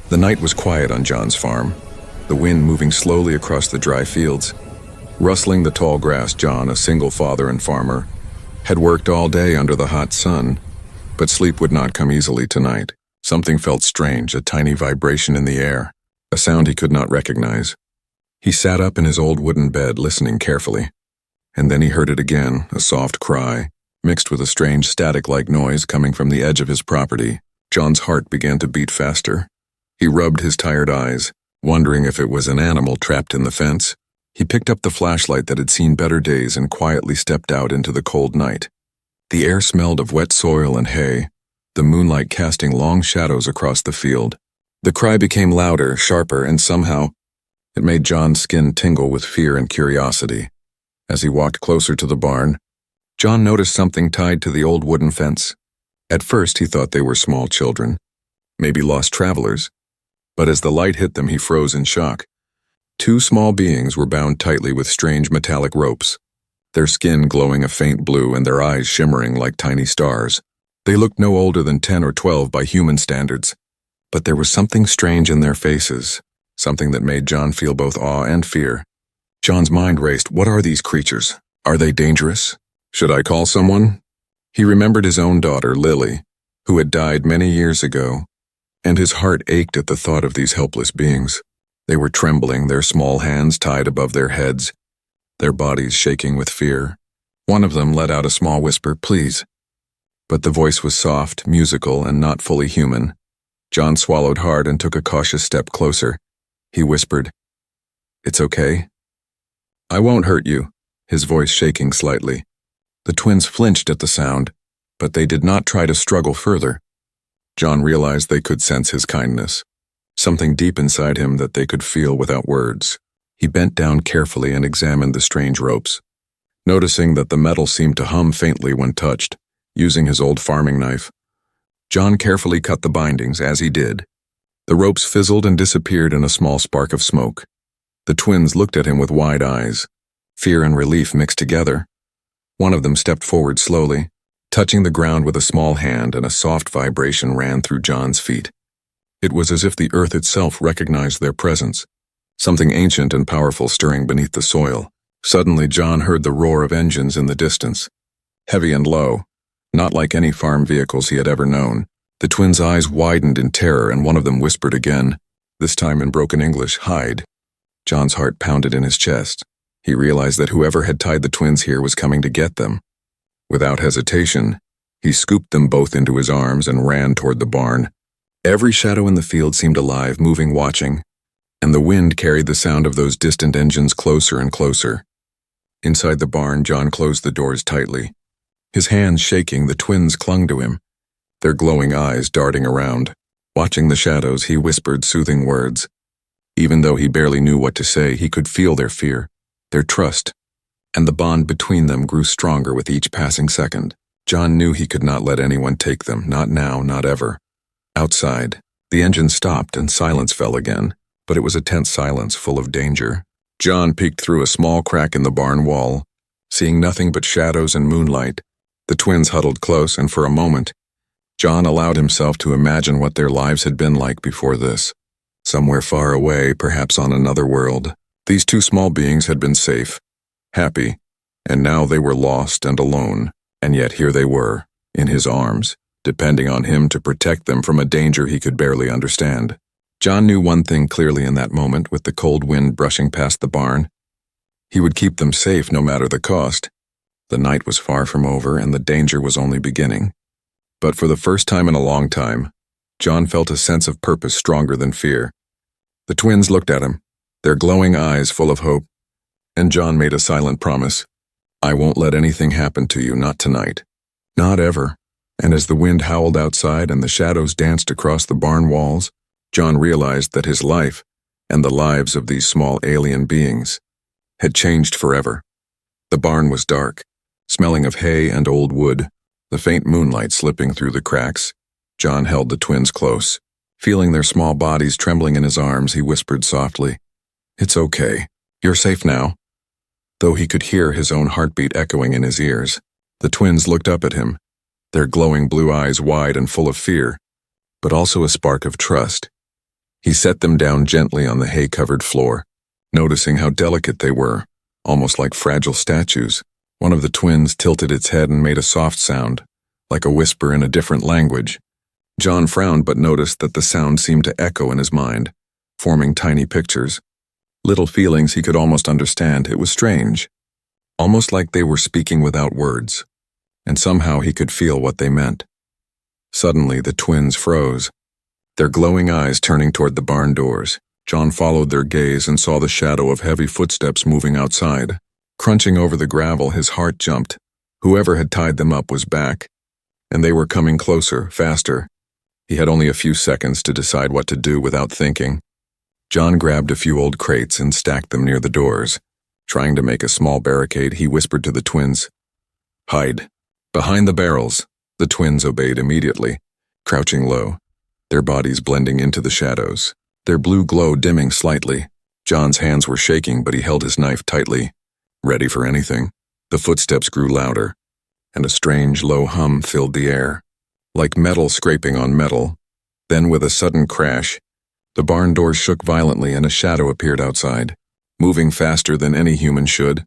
The night was quiet on John's farm, the wind moving slowly across the dry fields. Rustling the tall grass, John, a single father and farmer, had worked all day under the hot sun, but sleep would not come easily tonight. Something felt strange, a tiny vibration in the air, a sound he could not recognize. He sat up in his old wooden bed, listening carefully. And then he heard it again, a soft cry, mixed with a strange static-like noise coming from the edge of his property. John's heart began to beat faster. He rubbed his tired eyes, wondering if it was an animal trapped in the fence. He picked up the flashlight that had seen better days and quietly stepped out into the cold night. The air smelled of wet soil and hay, the moonlight casting long shadows across the field. The cry became louder, sharper, and somehow it made John's skin tingle with fear and curiosity. As he walked closer to the barn, John noticed something tied to the old wooden fence. At first he thought they were small children, maybe lost travelers, but as the light hit them he froze in shock. Two small beings were bound tightly with strange metallic ropes, their skin glowing a faint blue and their eyes shimmering like tiny stars. They looked no older than 10 or 12 by human standards, but there was something strange in their faces, something that made John feel both awe and fear. John's mind raced. What are these creatures? Are they dangerous? Should I call someone? He remembered his own daughter, Lily, who had died many years ago, and his heart ached at the thought of these helpless beings. They were trembling, their small hands tied above their heads, their bodies shaking with fear. One of them let out a small whisper, "Please." But the voice was soft, musical, and not fully human. John swallowed hard and took a cautious step closer. He whispered, "It's okay. I won't hurt you," his voice shaking slightly. The twins flinched at the sound, but they did not try to struggle further. John realized they could sense his kindness, something deep inside him that they could feel without words. He bent down carefully and examined the strange ropes, noticing that the metal seemed to hum faintly when touched. Using his old farming knife, John carefully cut the bindings. As he did, the ropes fizzled and disappeared in a small spark of smoke. The twins looked at him with wide eyes, fear and relief mixed together. One of them stepped forward slowly, touching the ground with a small hand, and a soft vibration ran through John's feet. It was as if the earth itself recognized their presence, something ancient and powerful stirring beneath the soil. Suddenly, John heard the roar of engines in the distance, heavy and low, not like any farm vehicles he had ever known. The twins' eyes widened in terror, and one of them whispered again, this time in broken English, "Hide." John's heart pounded in his chest. He realized that whoever had tied the twins here was coming to get them. Without hesitation, he scooped them both into his arms and ran toward the barn. Every shadow in the field seemed alive, moving, watching, and the wind carried the sound of those distant engines closer and closer. Inside the barn, John closed the doors tightly. His hands shaking, the twins clung to him, their glowing eyes darting around. Watching the shadows, he whispered soothing words. Even though he barely knew what to say, he could feel their fear, their trust, and the bond between them grew stronger with each passing second. John knew he could not let anyone take them, not now, not ever. Outside, the engine stopped and silence fell again, but it was a tense silence full of danger. John peeked through a small crack in the barn wall, seeing nothing but shadows and moonlight. The twins huddled close, and for a moment, John allowed himself to imagine what their lives had been like before this. Somewhere far away, perhaps on another world, these two small beings had been safe, happy, and now they were lost and alone. And yet here they were, in his arms, depending on him to protect them from a danger he could barely understand. John knew one thing clearly in that moment, with the cold wind brushing past the barn. He would keep them safe no matter the cost. The night was far from over, and the danger was only beginning. But for the first time in a long time, John felt a sense of purpose stronger than fear. The twins looked at him, their glowing eyes full of hope, and John made a silent promise. "I won't let anything happen to you, not tonight. Not ever." And as the wind howled outside and the shadows danced across the barn walls, John realized that his life, and the lives of these small alien beings, had changed forever. The barn was dark, smelling of hay and old wood, the faint moonlight slipping through the cracks. John held the twins close. Feeling their small bodies trembling in his arms, he whispered softly, "It's okay. You're safe now." Though he could hear his own heartbeat echoing in his ears, the twins looked up at him, their glowing blue eyes wide and full of fear, but also a spark of trust. He set them down gently on the hay-covered floor, noticing how delicate they were, almost like fragile statues. One of the twins tilted its head and made a soft sound, like a whisper in a different language. John frowned but noticed that the sound seemed to echo in his mind, forming tiny pictures. Little feelings he could almost understand. It was strange, almost like they were speaking without words, and somehow he could feel what they meant. Suddenly, the twins froze, their glowing eyes turning toward the barn doors. John followed their gaze and saw the shadow of heavy footsteps moving outside. Crunching over the gravel, his heart jumped. Whoever had tied them up was back, and they were coming closer, faster. He had only a few seconds to decide what to do without thinking. John grabbed a few old crates and stacked them near the doors. Trying to make a small barricade, he whispered to the twins, "Hide." Behind the barrels, the twins obeyed immediately, crouching low, their bodies blending into the shadows, their blue glow dimming slightly. John's hands were shaking, but he held his knife tightly, ready for anything. The footsteps grew louder, and a strange low hum filled the air, like metal scraping on metal. Then with a sudden crash, the barn doors shook violently and a shadow appeared outside. Moving faster than any human should,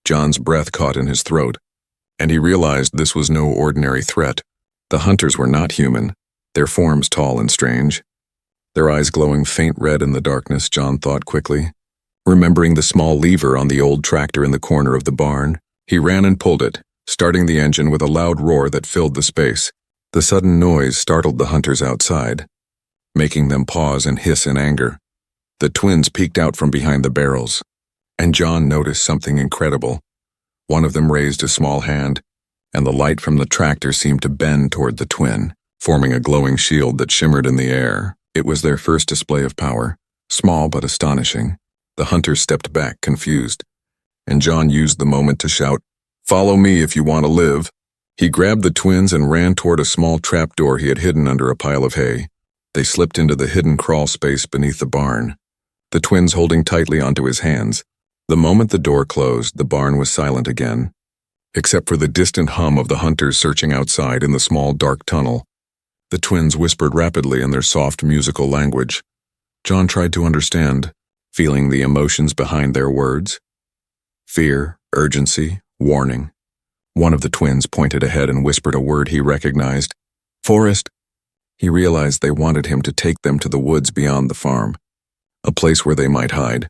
John's breath caught in his throat, and he realized this was no ordinary threat. The hunters were not human, their forms tall and strange, their eyes glowing faint red in the darkness. John thought quickly. Remembering the small lever on the old tractor in the corner of the barn, he ran and pulled it, starting the engine with a loud roar that filled the space. The sudden noise startled the hunters outside, making them pause and hiss in anger. The twins peeked out from behind the barrels, and John noticed something incredible. One of them raised a small hand, and the light from the tractor seemed to bend toward the twin, forming a glowing shield that shimmered in the air. It was their first display of power, small but astonishing. The hunters stepped back, confused, and John used the moment to shout, "Follow me if you want to live." He grabbed the twins and ran toward a small trapdoor he had hidden under a pile of hay. They slipped into the hidden crawl space beneath the barn, the twins holding tightly onto his hands. The moment the door closed, the barn was silent again, except for the distant hum of the hunters searching outside in the small dark tunnel. The twins whispered rapidly in their soft musical language. John tried to understand, feeling the emotions behind their words. Fear, urgency, warning. One of the twins pointed ahead and whispered a word he recognized. "Forest." He realized they wanted him to take them to the woods beyond the farm, a place where they might hide.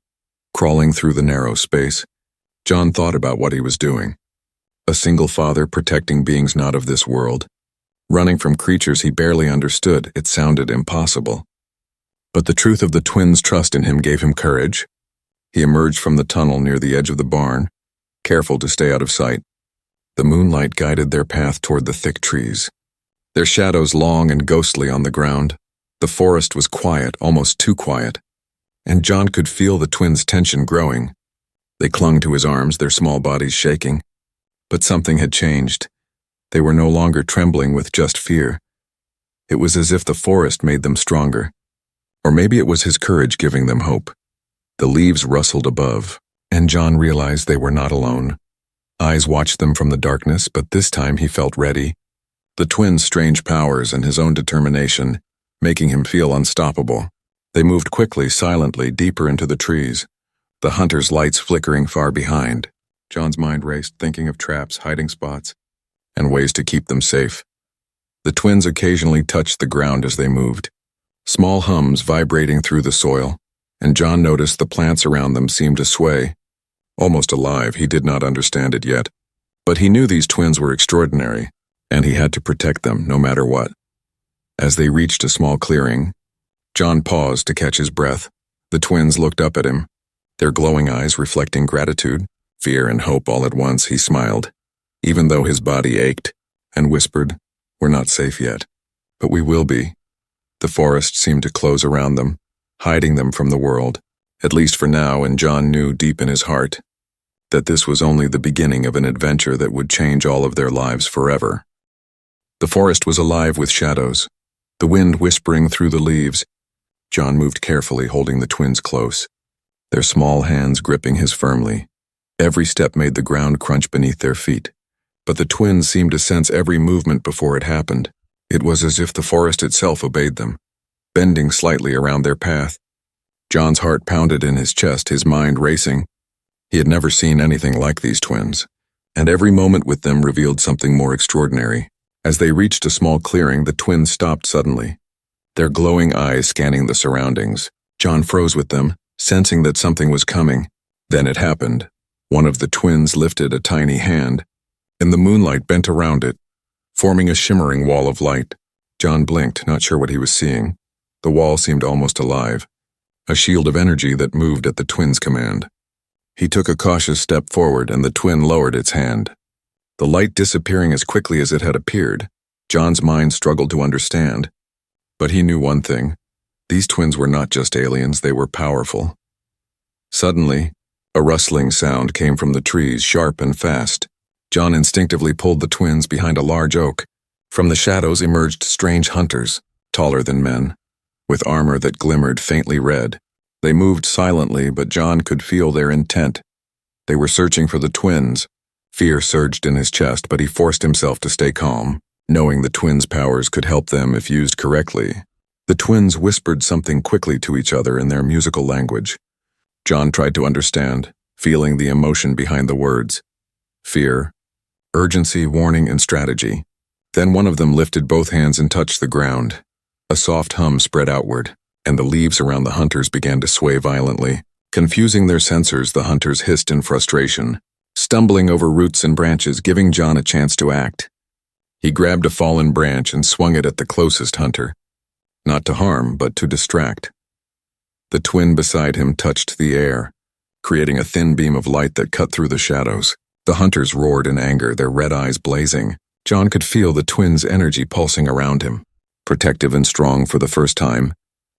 Crawling through the narrow space, John thought about what he was doing. A single father protecting beings not of this world. Running from creatures he barely understood, it sounded impossible. But the truth of the twins' trust in him gave him courage. He emerged from the tunnel near the edge of the barn, careful to stay out of sight. The moonlight guided their path toward the thick trees, their shadows long and ghostly on the ground. The forest was quiet, almost too quiet, and John could feel the twins' tension growing. They clung to his arms, their small bodies shaking. But something had changed. They were no longer trembling with just fear. It was as if the forest made them stronger. Or maybe it was his courage giving them hope. The leaves rustled above, and John realized they were not alone. Eyes watched them from the darkness, but this time he felt ready. The twins' strange powers and his own determination, making him feel unstoppable. They moved quickly, silently, deeper into the trees, the hunters' lights flickering far behind. John's mind raced, thinking of traps, hiding spots, and ways to keep them safe. The twins occasionally touched the ground as they moved, small hums vibrating through the soil, and John noticed the plants around them seemed to sway. Almost alive, he did not understand it yet. But he knew these twins were extraordinary, and he had to protect them no matter what. As they reached a small clearing, John paused to catch his breath. The twins looked up at him, their glowing eyes reflecting gratitude, fear, and hope all at once. He smiled, even though his body ached, and whispered, "We're not safe yet, but we will be." The forest seemed to close around them, hiding them from the world, at least for now, and John knew deep in his heart that this was only the beginning of an adventure that would change all of their lives forever. The forest was alive with shadows, the wind whispering through the leaves. John moved carefully, holding the twins close, their small hands gripping his firmly. Every step made the ground crunch beneath their feet, but the twins seemed to sense every movement before it happened. It was as if the forest itself obeyed them. bending slightly around their path. John's heart pounded in his chest, his mind racing. He had never seen anything like these twins, and every moment with them revealed something more extraordinary. As they reached a small clearing, the twins stopped suddenly, their glowing eyes scanning the surroundings. John froze with them, sensing that something was coming. Then it happened. One of the twins lifted a tiny hand, and the moonlight bent around it, forming a shimmering wall of light. John blinked, not sure what he was seeing. The wall seemed almost alive, a shield of energy that moved at the twins' command. He took a cautious step forward, and the twin lowered its hand, the light disappearing as quickly as it had appeared. John's mind struggled to understand, but he knew one thing. These twins were not just aliens, they were powerful. Suddenly, a rustling sound came from the trees, sharp and fast. John instinctively pulled the twins behind a large oak. From the shadows emerged strange hunters, taller than men, with armor that glimmered faintly red. They moved silently, but John could feel their intent. They were searching for the twins. Fear surged in his chest, but he forced himself to stay calm, knowing the twins' powers could help them if used correctly. The twins whispered something quickly to each other in their musical language. John tried to understand, feeling the emotion behind the words. Fear, urgency, warning, and strategy. Then one of them lifted both hands and touched the ground. A soft hum spread outward, and the leaves around the hunters began to sway violently. Confusing their sensors, the hunters hissed in frustration, stumbling over roots and branches, giving John a chance to act. He grabbed a fallen branch and swung it at the closest hunter. Not to harm, but to distract. The twin beside him touched the air, creating a thin beam of light that cut through the shadows. The hunters roared in anger, their red eyes blazing. John could feel the twins' energy pulsing around him. Protective and strong for the first time,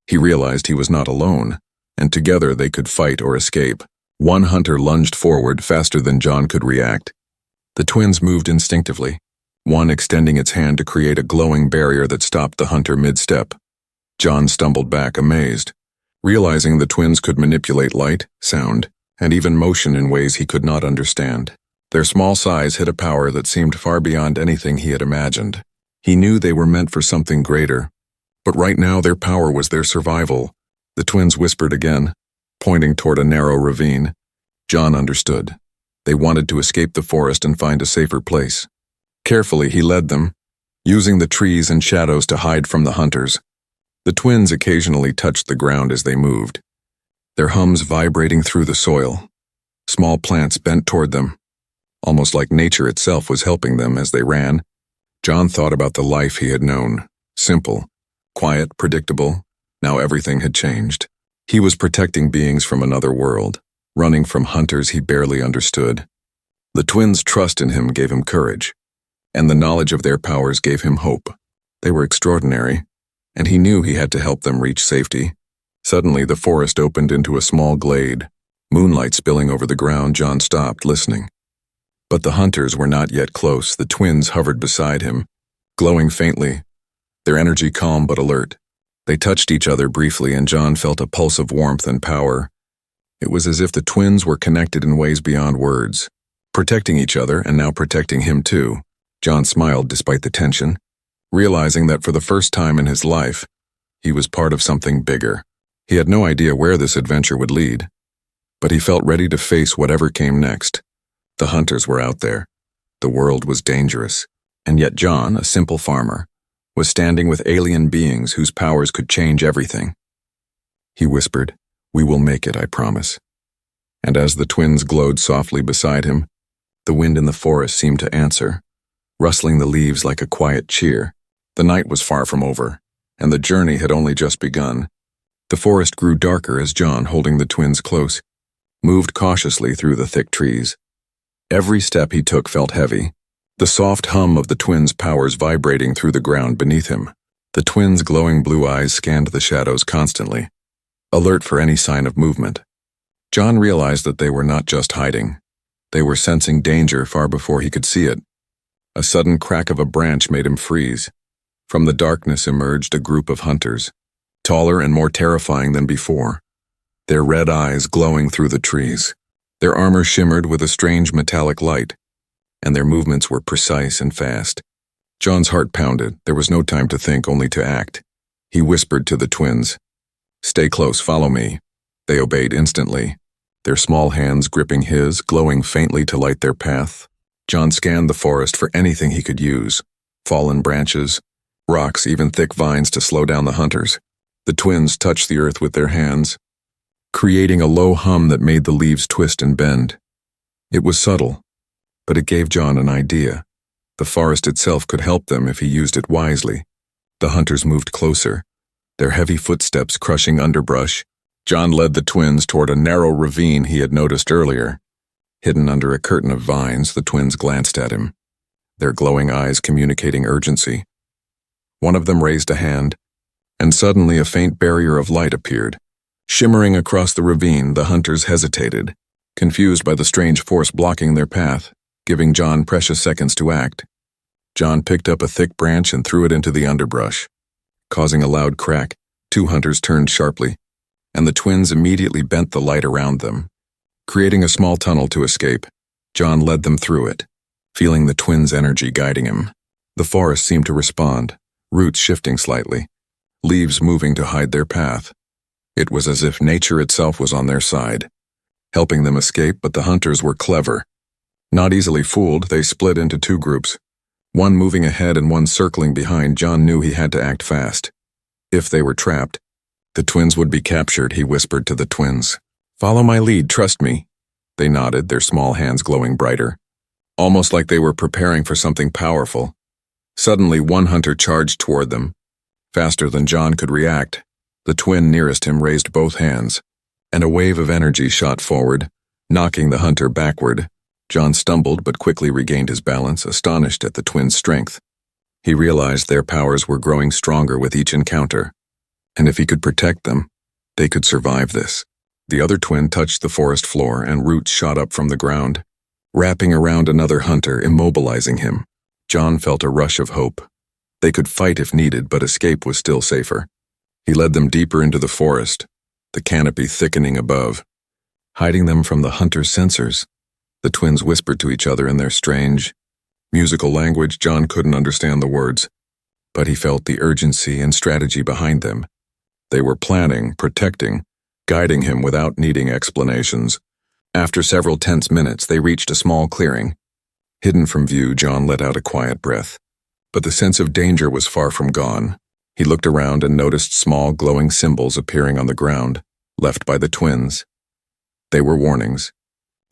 he realized he was not alone, and together they could fight or escape. One hunter lunged forward faster than John could react. The twins moved instinctively, one extending its hand to create a glowing barrier that stopped the hunter mid-step. John stumbled back, amazed, realizing the twins could manipulate light, sound, and even motion in ways he could not understand. Their small size hid a power that seemed far beyond anything he had imagined. He knew they were meant for something greater, but right now their power was their survival. The twins whispered again, pointing toward a narrow ravine. John understood. They wanted to escape the forest and find a safer place. Carefully, he led them, using the trees and shadows to hide from the hunters. The twins occasionally touched the ground as they moved, their hums vibrating through the soil. Small plants bent toward them, almost like nature itself was helping them as they ran. John thought about the life he had known. Simple, quiet, predictable. Now everything had changed. He was protecting beings from another world, running from hunters he barely understood. The twins' trust in him gave him courage, and the knowledge of their powers gave him hope. They were extraordinary, and he knew he had to help them reach safety. Suddenly, the forest opened into a small glade. Moonlight spilling over the ground, John stopped, listening. But the hunters were not yet close. The twins hovered beside him, glowing faintly, their energy calm but alert. They touched each other briefly, and John felt a pulse of warmth and power. It was as if the twins were connected in ways beyond words, protecting each other and now protecting him too. John smiled despite the tension, realizing that for the first time in his life, he was part of something bigger. He had no idea where this adventure would lead, but he felt ready to face whatever came next. The hunters were out there. The world was dangerous, and yet John, a simple farmer, was standing with alien beings whose powers could change everything. He whispered, "We will make it, I promise." And as the twins glowed softly beside him, the wind in the forest seemed to answer, rustling the leaves like a quiet cheer. The night was far from over, and the journey had only just begun. The forest grew darker as John, holding the twins close, moved cautiously through the thick trees. Every step he took felt heavy, the soft hum of the twins' powers vibrating through the ground beneath him. The twins' glowing blue eyes scanned the shadows constantly, alert for any sign of movement. John realized that they were not just hiding. They were sensing danger far before he could see it. A sudden crack of a branch made him freeze. From the darkness emerged a group of hunters, taller and more terrifying than before, their red eyes glowing through the trees. Their armor shimmered with a strange metallic light, and their movements were precise and fast. John's heart pounded. There was no time to think, only to act. He whispered to the twins, "Stay close, follow me." They obeyed instantly, their small hands gripping his, glowing faintly to light their path. John scanned the forest for anything he could use, fallen branches, rocks, even thick vines to slow down the hunters. The twins touched the earth with their hands, creating a low hum that made the leaves twist and bend. It was subtle, but it gave John an idea. The forest itself could help them if he used it wisely. The hunters moved closer, their heavy footsteps crushing underbrush. John led the twins toward a narrow ravine he had noticed earlier. Hidden under a curtain of vines, the twins glanced at him, their glowing eyes communicating urgency. One of them raised a hand, and suddenly a faint barrier of light appeared. Shimmering across the ravine, the hunters hesitated, confused by the strange force blocking their path, giving John precious seconds to act. John picked up a thick branch and threw it into the underbrush. Causing a loud crack, two hunters turned sharply, and the twins immediately bent the light around them. Creating a small tunnel to escape, John led them through it, feeling the twins' energy guiding him. The forest seemed to respond, roots shifting slightly, leaves moving to hide their path. It was as if nature itself was on their side, helping them escape, but the hunters were clever. Not easily fooled, they split into two groups. One moving ahead and one circling behind. John knew he had to act fast. If they were trapped, the twins would be captured, he whispered to the twins. "Follow my lead, trust me." They nodded, their small hands glowing brighter, almost like they were preparing for something powerful. Suddenly, one hunter charged toward them. Faster than John could react, the twin nearest him raised both hands, and a wave of energy shot forward, knocking the hunter backward. John stumbled but quickly regained his balance, astonished at the twins' strength. He realized their powers were growing stronger with each encounter, and if he could protect them, they could survive this. The other twin touched the forest floor, and roots shot up from the ground, wrapping around another hunter, immobilizing him. John felt a rush of hope. They could fight if needed, but escape was still safer. He led them deeper into the forest, the canopy thickening above, hiding them from the hunter's sensors. The twins whispered to each other in their strange, musical language. John couldn't understand the words, but he felt the urgency and strategy behind them. They were planning, protecting, guiding him without needing explanations. After several tense minutes, they reached a small clearing. Hidden from view, John let out a quiet breath. But the sense of danger was far from gone. He looked around and noticed small glowing symbols appearing on the ground, left by the twins. They were warnings,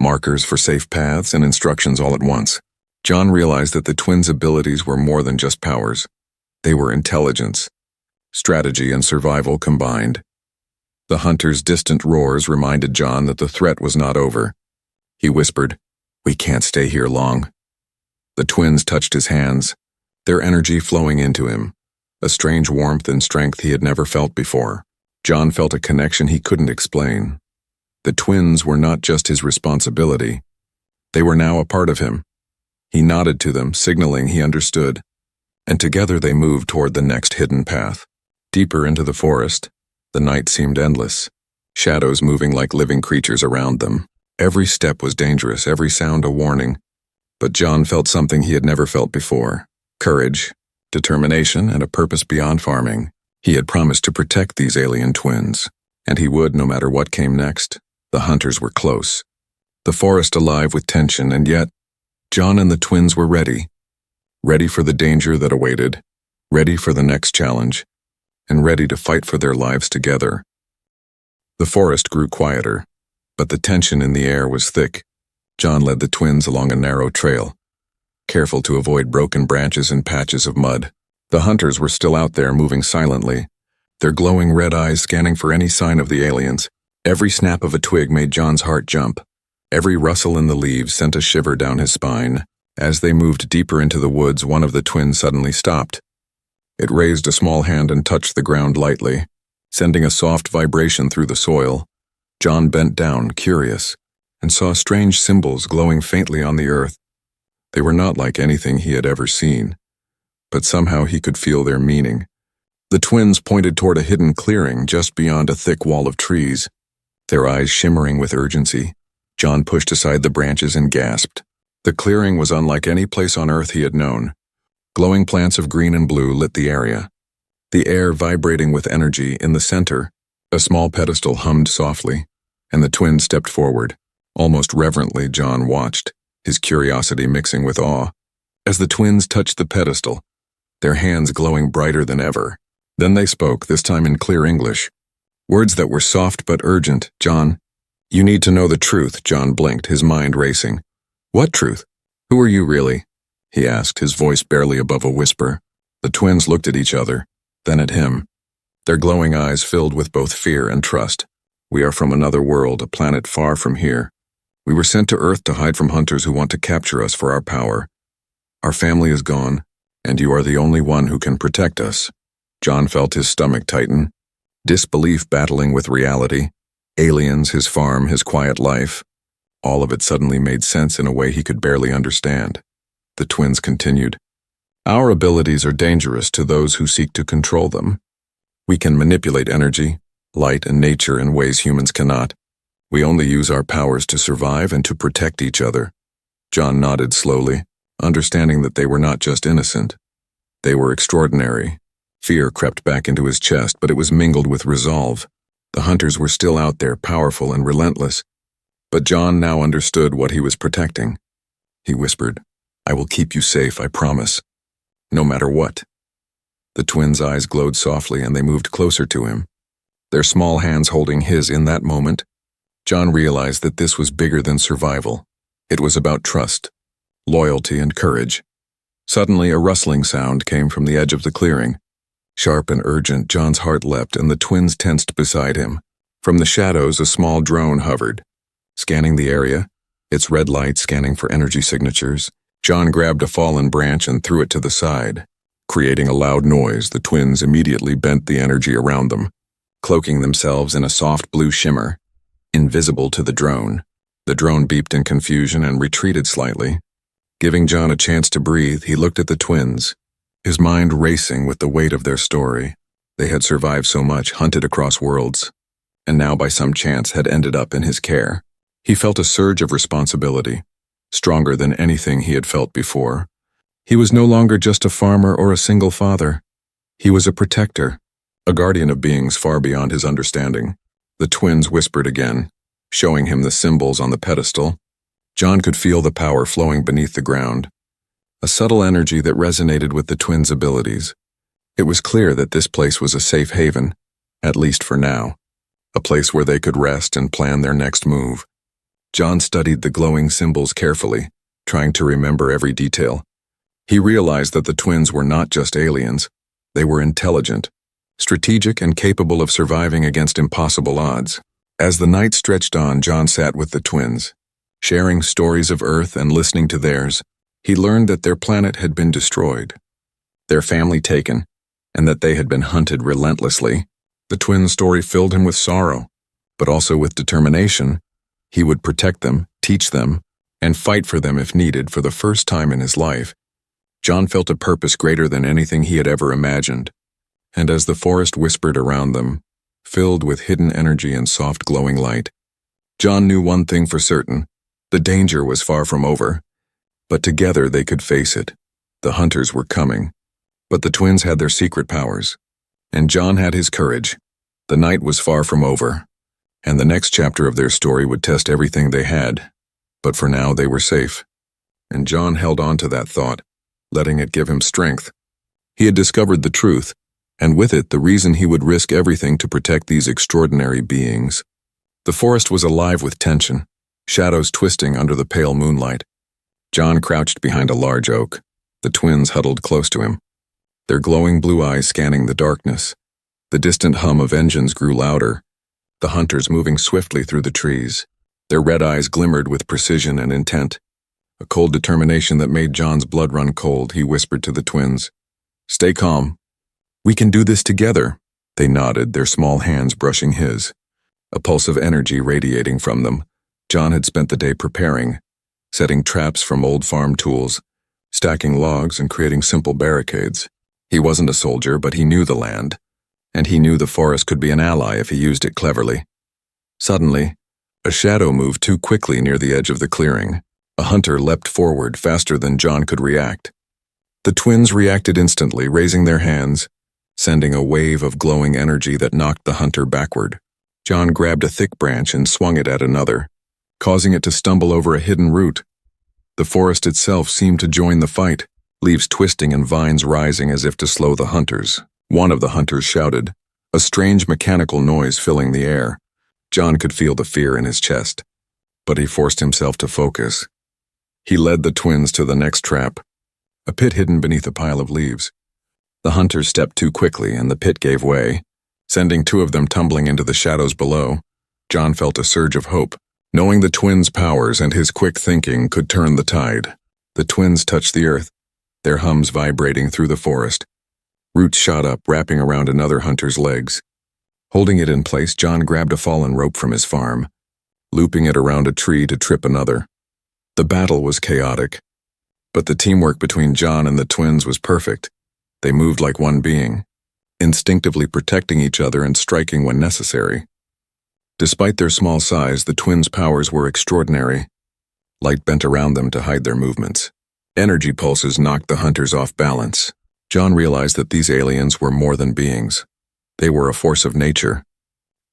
markers for safe paths and instructions all at once. John realized that the twins' abilities were more than just powers. They were intelligence, strategy, and survival combined. The hunters' distant roars reminded John that the threat was not over. He whispered, "We can't stay here long." The twins touched his hands, their energy flowing into him, a strange warmth and strength he had never felt before. John felt a connection he couldn't explain. The twins were not just his responsibility. They were now a part of him. He nodded to them, signaling he understood, and together they moved toward the next hidden path. Deeper into the forest, the night seemed endless, shadows moving like living creatures around them. Every step was dangerous, every sound a warning. But John felt something he had never felt before: courage, determination, and a purpose beyond farming. He had promised to protect these alien twins, and he would no matter what came next. The hunters were close, the forest alive with tension, and yet John and the twins were ready. Ready for the danger that awaited, ready for the next challenge, and ready to fight for their lives together. The forest grew quieter, but the tension in the air was thick. John led the twins along a narrow trail, careful to avoid broken branches and patches of mud. The hunters were still out there, moving silently, their glowing red eyes scanning for any sign of the aliens. Every snap of a twig made John's heart jump. Every rustle in the leaves sent a shiver down his spine. As they moved deeper into the woods, one of the twins suddenly stopped. It raised a small hand and touched the ground lightly, sending a soft vibration through the soil. John bent down, curious, and saw strange symbols glowing faintly on the earth. They were not like anything he had ever seen, but somehow he could feel their meaning. The twins pointed toward a hidden clearing just beyond a thick wall of trees, their eyes shimmering with urgency. John pushed aside the branches and gasped. The clearing was unlike any place on earth he had known. Glowing plants of green and blue lit the area. the air vibrating with energy. In the center, a small pedestal hummed softly, and the twins stepped forward. Almost reverently, John watched, his curiosity mixing with awe. As the twins touched the pedestal, their hands glowing brighter than ever. Then they spoke, this time in clear English. Words that were soft but urgent. "John, you need to know the truth." John blinked, his mind racing. "What truth? Who are you really?" he asked, his voice barely above a whisper. The twins looked at each other, then at him, their glowing eyes filled with both fear and trust. "We are from another world, a planet far from here. We were sent to Earth to hide from hunters who want to capture us for our power. Our family is gone, and you are the only one who can protect us." John felt his stomach tighten, disbelief battling with reality. Aliens, his farm, his quiet life. All of it suddenly made sense in a way he could barely understand. The twins continued. "Our abilities are dangerous to those who seek to control them. We can manipulate energy, light, and nature in ways humans cannot. We only use our powers to survive and to protect each other." John nodded slowly, understanding that they were not just innocent. They were extraordinary. Fear crept back into his chest, but it was mingled with resolve. The hunters were still out there, powerful and relentless. But John now understood what he was protecting. He whispered, "I will keep you safe, I promise. No matter what." The twins' eyes glowed softly and they moved closer to him, their small hands holding his. In that moment, John realized that this was bigger than survival. It was about trust, loyalty, and courage. Suddenly, a rustling sound came from the edge of the clearing. Sharp and urgent, John's heart leapt and the twins tensed beside him. From the shadows, a small drone hovered, scanning the area, its red light scanning for energy signatures. John grabbed a fallen branch and threw it to the side. Creating a loud noise, the twins immediately bent the energy around them, cloaking themselves in a soft blue shimmer, invisible to the drone. The drone beeped in confusion and retreated slightly. Giving John a chance to breathe, he looked at the twins, his mind racing with the weight of their story. They had survived so much, hunted across worlds, and now by some chance had ended up in his care. He felt a surge of responsibility, stronger than anything he had felt before. He was no longer just a farmer or a single father. He was a protector, a guardian of beings far beyond his understanding. The twins whispered again, showing him the symbols on the pedestal. John could feel the power flowing beneath the ground, a subtle energy that resonated with the twins' abilities. It was clear that this place was a safe haven, at least for now, a place where they could rest and plan their next move. John studied the glowing symbols carefully, trying to remember every detail. He realized that the twins were not just aliens. They were intelligent, strategic, and capable of surviving against impossible odds. As the night stretched on, John sat with the twins, sharing stories of Earth and listening to theirs. He learned that their planet had been destroyed, their family taken, and that they had been hunted relentlessly. The twins' story filled him with sorrow, but also with determination. He would protect them, teach them, and fight for them if needed. For the first time in his life, John felt a purpose greater than anything he had ever imagined. And as the forest whispered around them, filled with hidden energy and soft glowing light, John knew one thing for certain: the danger was far from over. But together they could face it. The hunters were coming, but the twins had their secret powers, and John had his courage. The night was far from over, and the next chapter of their story would test everything they had. But for now they were safe, and John held on to that thought, letting it give him strength. He had discovered the truth, and with it the reason he would risk everything to protect these extraordinary beings. The forest was alive with tension, shadows twisting under the pale moonlight. John crouched behind a large oak, the twins huddled close to him, their glowing blue eyes scanning the darkness. The distant hum of engines grew louder, the hunters moving swiftly through the trees. Their red eyes glimmered with precision and intent, a cold determination that made John's blood run cold. He whispered to the twins, "Stay calm. We can do this together." They nodded, their small hands brushing his, a pulse of energy radiating from them. John had spent the day preparing, setting traps from old farm tools, stacking logs and creating simple barricades. He wasn't a soldier, but he knew the land, and he knew the forest could be an ally if he used it cleverly. Suddenly, a shadow moved too quickly near the edge of the clearing. A hunter leapt forward faster than John could react. The twins reacted instantly, raising their hands, sending a wave of glowing energy that knocked the hunter backward. John grabbed a thick branch and swung it at another, causing it to stumble over a hidden root. The forest itself seemed to join the fight, leaves twisting and vines rising as if to slow the hunters. One of the hunters shouted, a strange mechanical noise filling the air. John could feel the fear in his chest, but he forced himself to focus. He led the twins to the next trap, a pit hidden beneath a pile of leaves. The hunters stepped too quickly and the pit gave way, sending two of them tumbling into the shadows below. John felt a surge of hope, knowing the twins' powers and his quick thinking could turn the tide. The twins touched the earth, their hums vibrating through the forest. Roots shot up, wrapping around another hunter's legs. Holding it in place, John grabbed a fallen rope from his farm, looping it around a tree to trip another. The battle was chaotic, but the teamwork between John and the twins was perfect. They moved like one being, instinctively protecting each other and striking when necessary. Despite their small size, the twins' powers were extraordinary. Light bent around them to hide their movements. Energy pulses knocked the hunters off balance. John realized that these aliens were more than beings. They were a force of nature.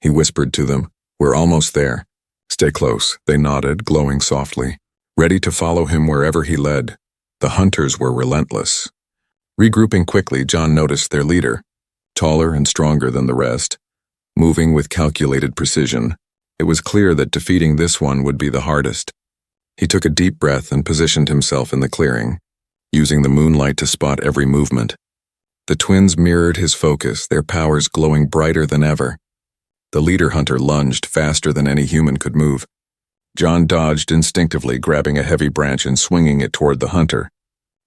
He whispered to them, "We're almost there. Stay close." They nodded, glowing softly, ready to follow him wherever he led. The hunters were relentless. Regrouping quickly, John noticed their leader, taller and stronger than the rest, moving with calculated precision. It was clear that defeating this one would be the hardest. He took a deep breath and positioned himself in the clearing, using the moonlight to spot every movement. The twins mirrored his focus, their powers glowing brighter than ever. The leader hunter lunged faster than any human could move. John dodged instinctively, grabbing a heavy branch and swinging it toward the hunter.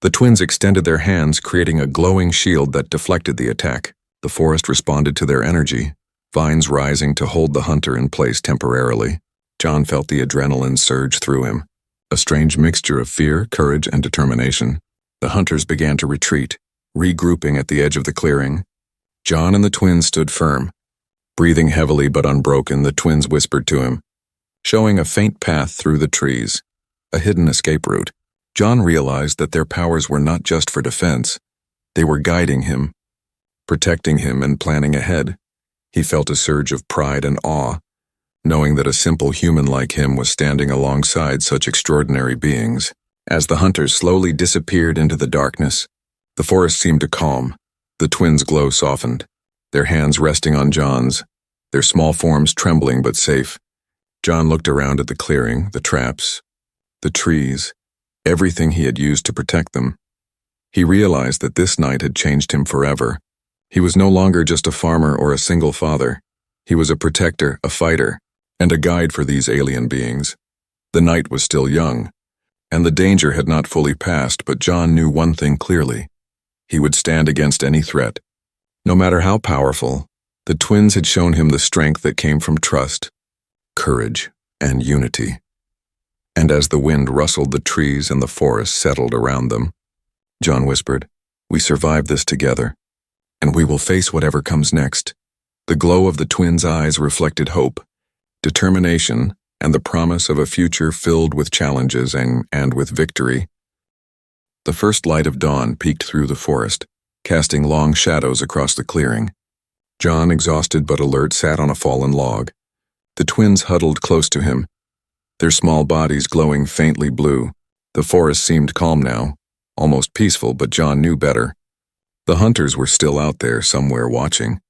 The twins extended their hands, creating a glowing shield that deflected the attack. The forest responded to their energy, vines rising to hold the hunter in place temporarily. John felt the adrenaline surge through him, a strange mixture of fear, courage, and determination. The hunters began to retreat, regrouping at the edge of the clearing. John and the twins stood firm. Breathing heavily but unbroken, the twins whispered to him, showing a faint path through the trees, a hidden escape route. John realized that their powers were not just for defense. They were guiding him, protecting him, and planning ahead. He felt a surge of pride and awe, knowing that a simple human like him was standing alongside such extraordinary beings. As the hunters slowly disappeared into the darkness, the forest seemed to calm. The twins' glow softened, their hands resting on John's, their small forms trembling but safe. John looked around at the clearing, the traps, the trees, everything he had used to protect them. He realized that this night had changed him forever. He was no longer just a farmer or a single father. He was a protector, a fighter, and a guide for these alien beings. The night was still young, and the danger had not fully passed, but John knew one thing clearly. He would stand against any threat. No matter how powerful, the twins had shown him the strength that came from trust, courage, and unity. And as the wind rustled the trees and the forest settled around them, John whispered, "We survived this together, and we will face whatever comes next." The glow of the twins' eyes reflected hope, determination, and the promise of a future filled with challenges and with victory. The first light of dawn peeked through the forest, casting long shadows across the clearing. John, exhausted but alert, sat on a fallen log. The twins huddled close to him, their small bodies glowing faintly blue. The forest seemed calm now, almost peaceful, but John knew better. The hunters were still out there somewhere watching,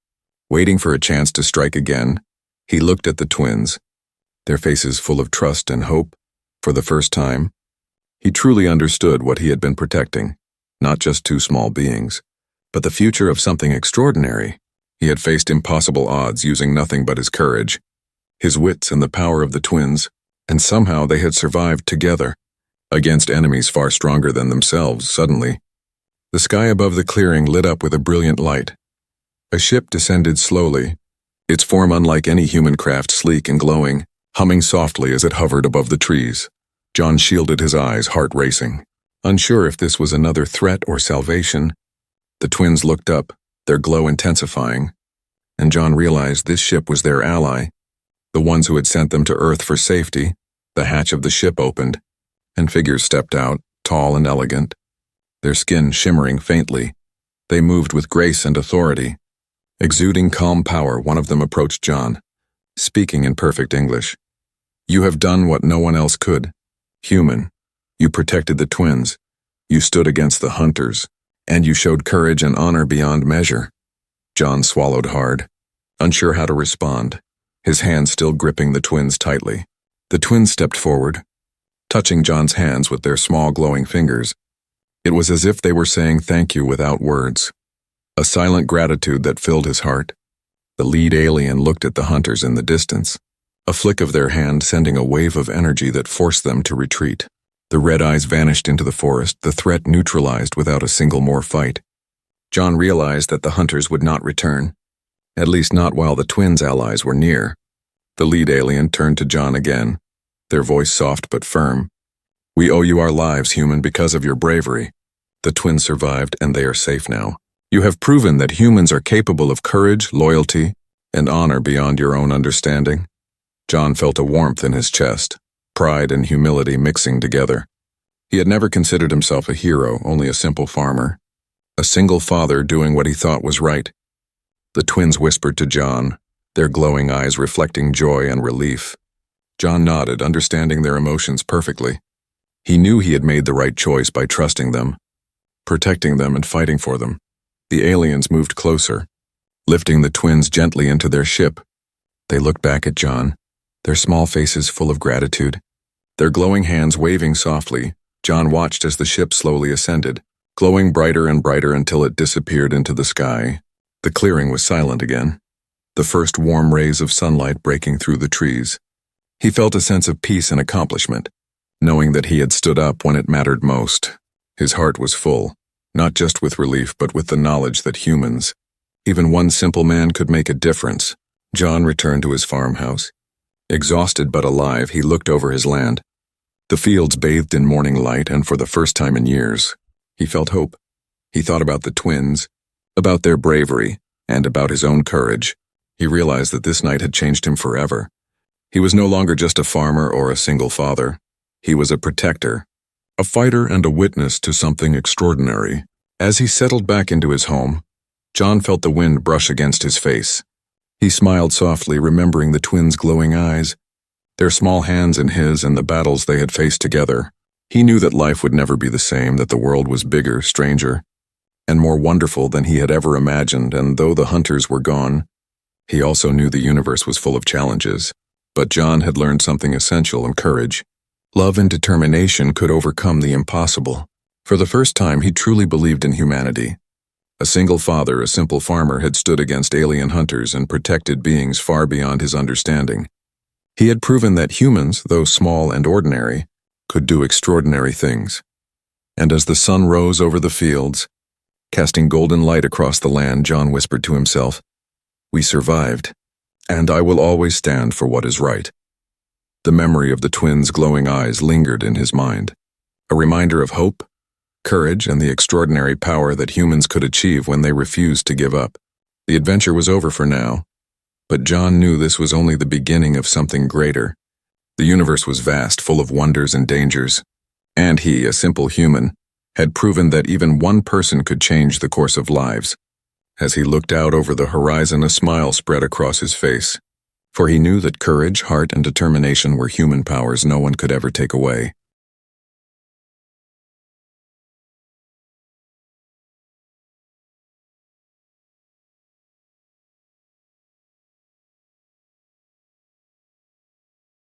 waiting for a chance to strike again. He looked at the twins, their faces full of trust and hope. For the first time, he truly understood what he had been protecting, not just two small beings, but the future of something extraordinary. He had faced impossible odds using nothing but his courage, his wits, and the power of the twins, and somehow they had survived together, against enemies far stronger than themselves. Suddenly, the sky above the clearing lit up with a brilliant light. A ship descended slowly, its form unlike any human craft, sleek and glowing, humming softly as it hovered above the trees. John shielded his eyes, heart racing, unsure if this was another threat or salvation. The twins looked up, their glow intensifying, and John realized this ship was their ally, the ones who had sent them to Earth for safety. The hatch of the ship opened, and figures stepped out, tall and elegant, their skin shimmering faintly, They moved with grace and authority. Exuding calm power, one of them approached John, speaking in perfect English. "You have done what no one else could. Human, you protected the twins. You stood against the hunters, and you showed courage and honor beyond measure." John swallowed hard, unsure how to respond, his hand still gripping the twins tightly. The twins stepped forward, touching John's hands with their small glowing fingers. It was as if they were saying thank you without words, a silent gratitude that filled his heart. The lead alien looked at the hunters in the distance, a flick of their hand sending a wave of energy that forced them to retreat. The red eyes vanished into the forest, the threat neutralized without a single more fight. John realized that the hunters would not return, at least not while the twins' allies were near. The lead alien turned to John again, their voice soft but firm. "We owe you our lives, human, because of your bravery. The twins survived, and they are safe now. You have proven that humans are capable of courage, loyalty, and honor beyond your own understanding." John felt a warmth in his chest, pride and humility mixing together. He had never considered himself a hero, only a simple farmer, a single father doing what he thought was right. The twins whispered to John, their glowing eyes reflecting joy and relief. John nodded, understanding their emotions perfectly. He knew he had made the right choice by trusting them, protecting them and fighting for them. The aliens moved closer, lifting the twins gently into their ship. They looked back at John, their small faces full of gratitude. Their glowing hands waving softly, John watched as the ship slowly ascended, glowing brighter and brighter until it disappeared into the sky. The clearing was silent again, the first warm rays of sunlight breaking through the trees. He felt a sense of peace and accomplishment, knowing that he had stood up when it mattered most. His heart was full, not just with relief but with the knowledge that humans, even one simple man, could make a difference. John returned to his farmhouse. Exhausted but alive, he looked over his land. The fields bathed in morning light, and for the first time in years, he felt hope. He thought about the twins, about their bravery, and about his own courage. He realized that this night had changed him forever. He was no longer just a farmer or a single father. He was a protector, a fighter, and a witness to something extraordinary. As he settled back into his home, John felt the wind brush against his face. He smiled softly, remembering the twins' glowing eyes, their small hands in his, and the battles they had faced together. He knew that life would never be the same, that the world was bigger, stranger, and more wonderful than he had ever imagined, and though the hunters were gone, he also knew the universe was full of challenges. But John had learned something essential in courage. Love and determination could overcome the impossible. For the first time, he truly believed in humanity. A single father, a simple farmer, had stood against alien hunters and protected beings far beyond his understanding. He had proven that humans, though small and ordinary, could do extraordinary things. And as the sun rose over the fields, casting golden light across the land, John whispered to himself, "We survived, and I will always stand for what is right." The memory of the twins' glowing eyes lingered in his mind, a reminder of hope, courage, and the extraordinary power that humans could achieve when they refused to give up. The adventure was over for now, but John knew this was only the beginning of something greater. The universe was vast, full of wonders and dangers, and he, a simple human, had proven that even one person could change the course of lives. As he looked out over the horizon, a smile spread across his face, for he knew that courage, heart, and determination were human powers no one could ever take away.